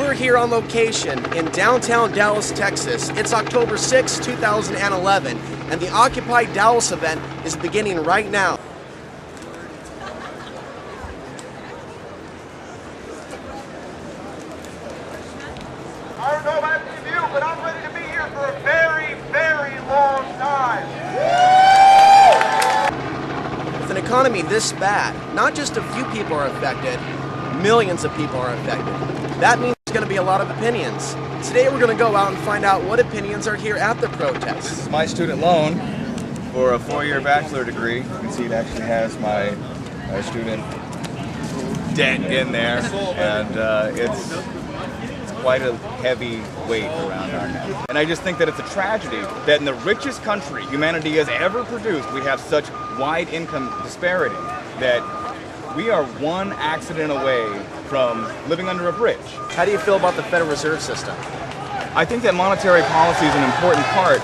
We're here on location in downtown Dallas, Texas. It's October 6, 2011, and the Occupy Dallas event is beginning right now. I don't know about any of you, but I'm ready to be here for a very, very long time. With an economy this bad, not just a few people are affected, millions of people are affected. That means there's going to be a lot of opinions. Today we're going to go out and find out what opinions are here at the protest. This is my student loan for a 4-year bachelor degree. You can see it actually has my student debt in there, and it's quite a heavy weight around our neck. And I just think that it's a tragedy that in the richest country humanity has ever produced, we have such wide income disparity that we are one accident away from living under a bridge. How do you feel about the Federal Reserve System? I think that monetary policy is an important part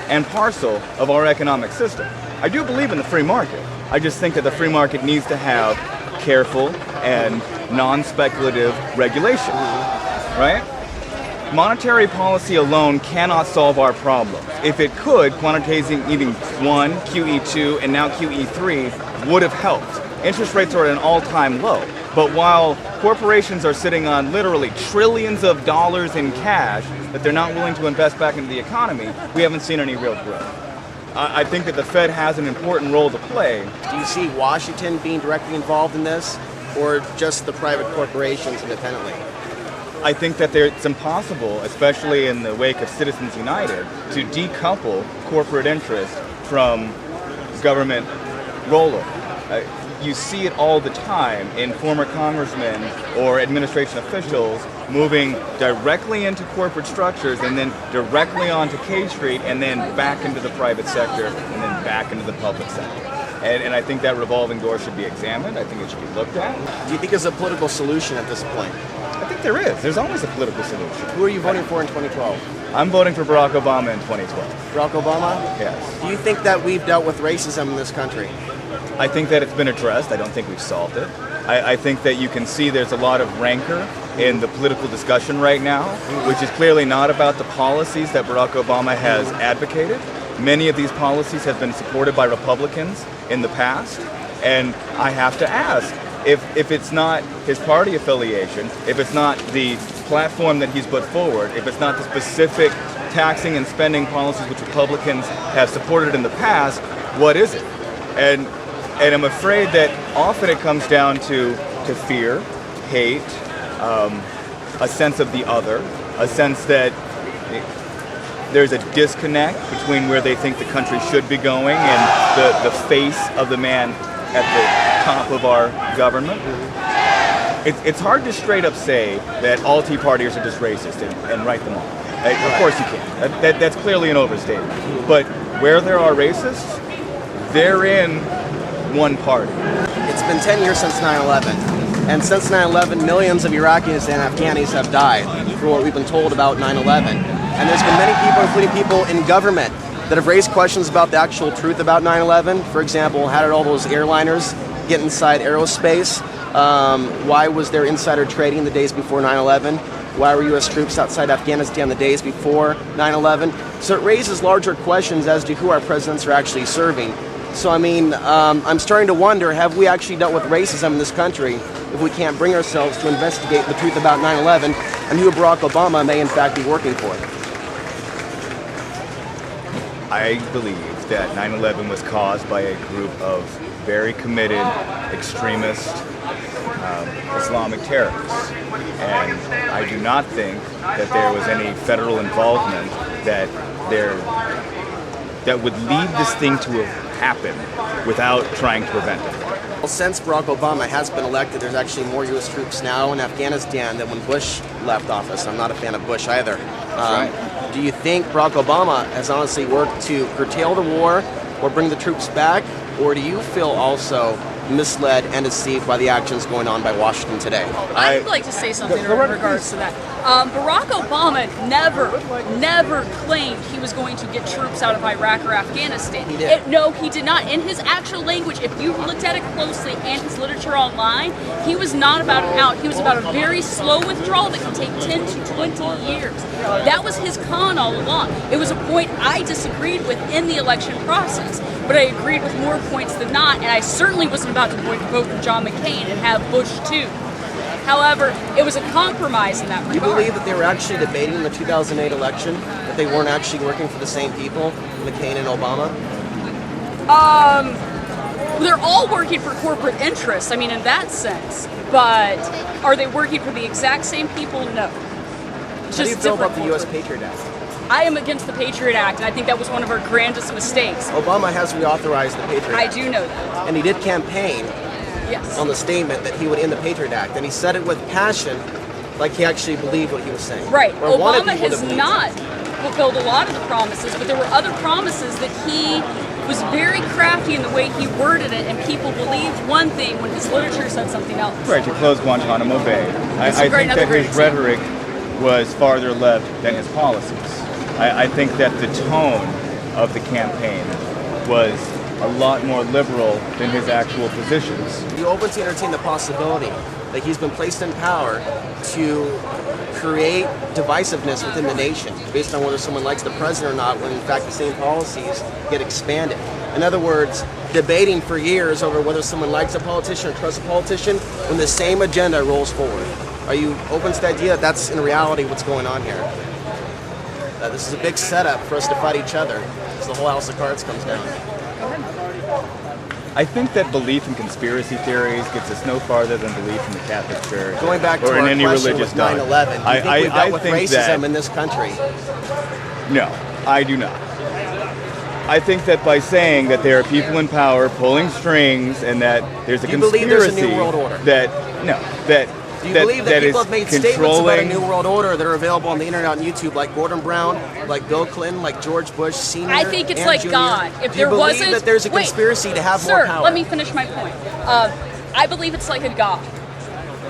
and parcel of our economic system. I do believe in the free market. I just think that the free market needs to have careful and non-speculative regulation, right? Monetary policy alone cannot solve our problems. If it could, quantitative easing 1, QE2, and now QE3 would have helped. Interest rates are at an all-time low. But while corporations are sitting on literally trillions of dollars in cash that they're not willing to invest back into the economy, we haven't seen any real growth. I think that the Fed has an important role to play. Do you see Washington being directly involved in this, or just the private corporations independently? I think that it's impossible, especially in the wake of Citizens United, to decouple corporate interest from government rollover. You see it all the time in former congressmen or administration officials moving directly into corporate structures and then directly onto K Street and then back into the private sector and then back into the public sector. And I think that revolving door should be examined. I think it should be looked at. Do you think there's a political solution at this point? I think there is. There's always a political solution. Who are you voting for in 2012? I'm voting for Barack Obama in 2012. Barack Obama? Yes. Do you think that we've dealt with racism in this country? I think that it's been addressed. I don't think we've solved it. I think that you can see there's a lot of rancor in the political discussion right now, which is clearly not about the policies that Barack Obama has advocated. Many of these policies have been supported by Republicans in the past, and I have to ask, if it's not his party affiliation, if it's not the platform that he's put forward, if it's not the specific taxing and spending policies which Republicans have supported in the past, what is it? And I'm afraid that often it comes down to fear, hate, a sense of the other, a sense that there's a disconnect between where they think the country should be going and the face of the man at the top of our government. It's hard to straight up say that all Tea Partiers are just racist and write them off. Of course you can't. That's clearly an overstatement. But where there are racists, they're in one party. It's been 10 years since 9/11, and since 9/11, millions of Iraqis and Afghanis have died for what we've been told about 9/11. And there's been many people, including people in government, that have raised questions about the actual truth about 9/11. For example, how did all those airliners get inside aerospace? Why was there insider trading the days before 9/11? Why were U.S. troops outside Afghanistan the days before 9/11? So it raises larger questions as to who our presidents are actually serving. So I mean, I'm starting to wonder, have we actually dealt with racism in this country if we can't bring ourselves to investigate the truth about 9/11 and who Barack Obama may in fact be working for? I believe that 9/11 was caused by a group of very committed extremist Islamic terrorists. And I do not think that there was any federal involvement that would lead this thing to have happened without trying to prevent it. Well, since Barack Obama has been elected, there's actually more U.S. troops now in Afghanistan than when Bush left office. I'm not a fan of Bush either. That's right. Do you think Barack Obama has honestly worked to curtail the war or bring the troops back? Or do you feel also misled and deceived by the actions going on by Washington today. I'd like to say something in regards to that. Barack Obama never claimed he was going to get troops out of Iraq or Afghanistan. He did. No, he did not. In his actual language, if you looked at it closely and his literature online, he was not about an out. He was about a very slow withdrawal that could take 10 to 20 years. That was his con all along. It was a point I disagreed with in the election process, but I agreed with more points than not, and I certainly wasn't about to vote for John McCain and have Bush too. However, it was a compromise in that regard. Do you believe that they were actually debating the 2008 election, that they weren't actually working for the same people, McCain and Obama? They're all working for corporate interests, I mean, in that sense. But are they working for the exact same people? No. How do you feel about the U.S. Patriot Act? I am against the Patriot Act, and I think that was one of our grandest mistakes. Obama has reauthorized the Patriot Act. I do know that. And he did campaign Yes. on the statement that he would end the Patriot Act, and he said it with passion, like he actually believed what he was saying. Right. Or wanted Obama people to has believe. not fulfilled a lot of the promises, but there were other promises that he was very crafty in the way he worded it, and people believed one thing when his literature said something else. Right, to close Guantanamo Bay. I think that his rhetoric was farther left than his policies. I think that the tone of the campaign was a lot more liberal than his actual positions. Are you open to entertain the possibility that he's been placed in power to create divisiveness within the nation based on whether someone likes the president or not, when in fact the same policies get expanded? In other words, debating for years over whether someone likes a politician or trusts a politician when the same agenda rolls forward. Are you open to the idea that that's in reality what's going on here? That this is a big setup for us to fight each other as the whole house of cards comes down. I think that belief in conspiracy theories gets us no farther than belief in the Catholic Church Going back to or in our any question religious with 9/11, do you think we've dealt with racism in this country? No, I do not. I think that by saying that there are people in power pulling strings and that there's a Do you conspiracy believe there's a new world order? Do you believe that people is have made statements about a controlling. new world order that are available on the internet on YouTube, like Gordon Brown, like Bill Clinton, like George Bush Sr.? I think it's and like Jr.? God. If Do you there believe wasn't, that there's a wait, conspiracy to have sir, more power? let me finish my point. I believe it's like a God.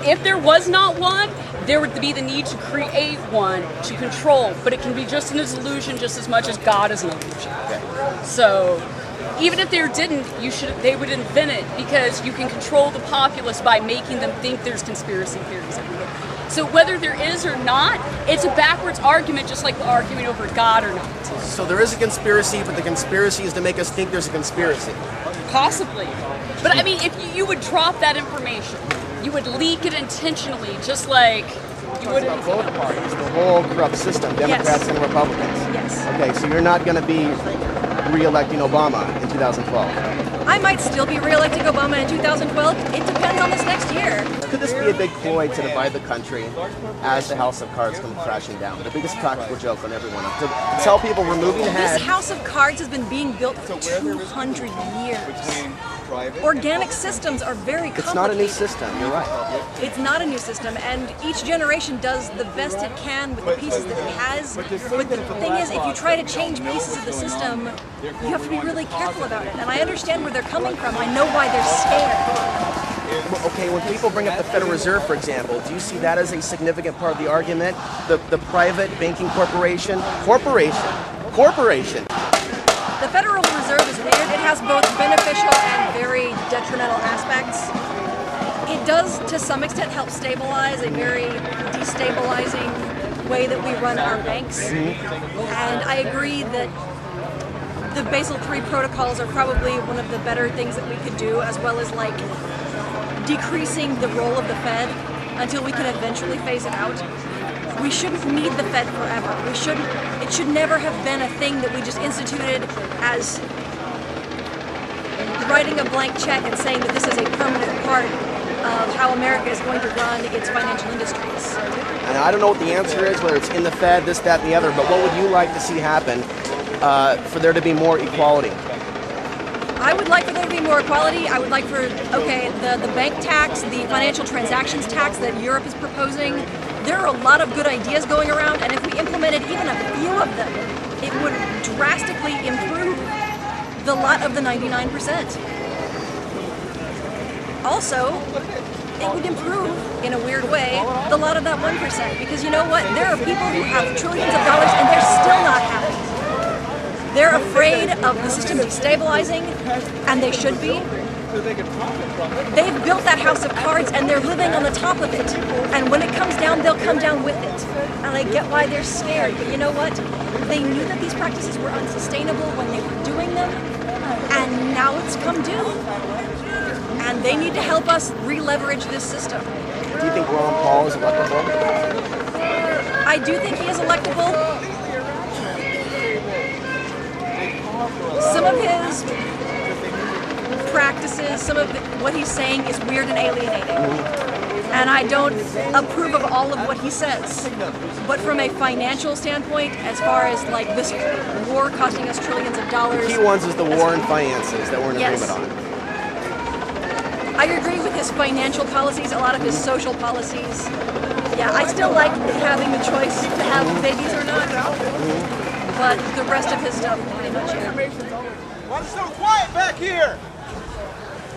If there was not one, there would be the need to create one to control, but it can be just an illusion just as much as God is an illusion. Okay. So even if there didn't, they would invent it, because you can control the populace by making them think there's conspiracy theories everywhere. So whether there is or not, it's a backwards argument, just like the argument over God or not. So there is a conspiracy, but the conspiracy is to make us think there's a conspiracy. Possibly. But I mean, if you would drop that information, you would leak it intentionally, just like you would About both parties, the whole corrupt system, Democrats and Republicans. Yes. Okay, so you're not going to be re-electing Obama in 2012. I might still be re-electing Obama in 2012. It depends on this next year. Could this be a big ploy to divide the country as the house of cards comes crashing down? The biggest practical joke on everyone. To tell people we're moving ahead. This house of cards has been being built for 200 years. Organic systems are very complicated. It's not a new system, you're right. It's not a new system, and each generation does the best it can with the pieces that it has. But the thing is, if you try to change pieces of the system, you have to be really careful about it. And I understand where they're coming from. I know why they're scared. Okay, when people bring up the Federal Reserve, for example, do you see that as a significant part of the argument? The private banking corporation? Corporation. The Federal Reserve is weird. It has both beneficial and very detrimental aspects. It does, to some extent, help stabilize a very destabilizing way that we run our banks. And I agree that the Basel III protocols are probably one of the better things that we could do, as well as like decreasing the role of the Fed until we can eventually phase it out. We shouldn't need the Fed forever. It should never have been a thing that we just instituted as writing a blank check and saying that this is a permanent part of how America is going to run its financial industries. And I don't know what the answer is, whether it's in the Fed, this, that, and the other, but what would you like to see happen for there to be more equality? I would like for there to be more equality. I would like for, the bank tax, the financial transactions tax that Europe is proposing. There are a lot of good ideas going around, and if we implemented even a few of them, it would drastically improve the lot of the 99%. also, it would improve, in a weird way, the lot of that 1%. Because you know what? There are people who have trillions of dollars and they're still not happy. They're afraid of the system destabilizing, and they should be. They've built that house of cards and they're living on the top of it. And when it comes down, they'll come down with it. And I get why they're scared. But you know what? They knew that these practices were unsustainable when they were doing them. And now it's come due. And they need to help us re-leverage this system. Do you think Ron Paul is electable? I do think he is electable. Some of his practices, some of what he's saying is weird and alienating. And I don't approve of all of what he says. But from a financial standpoint, as far as like this war costing us trillions of dollars. The key ones is the war and finances that we're in Yes. agreement on. I agree with his financial policies, a lot of his social policies. Yeah, I still like having the choice to have babies or not. But the rest of his stuff, pretty much, yeah. Why is it so quiet back here?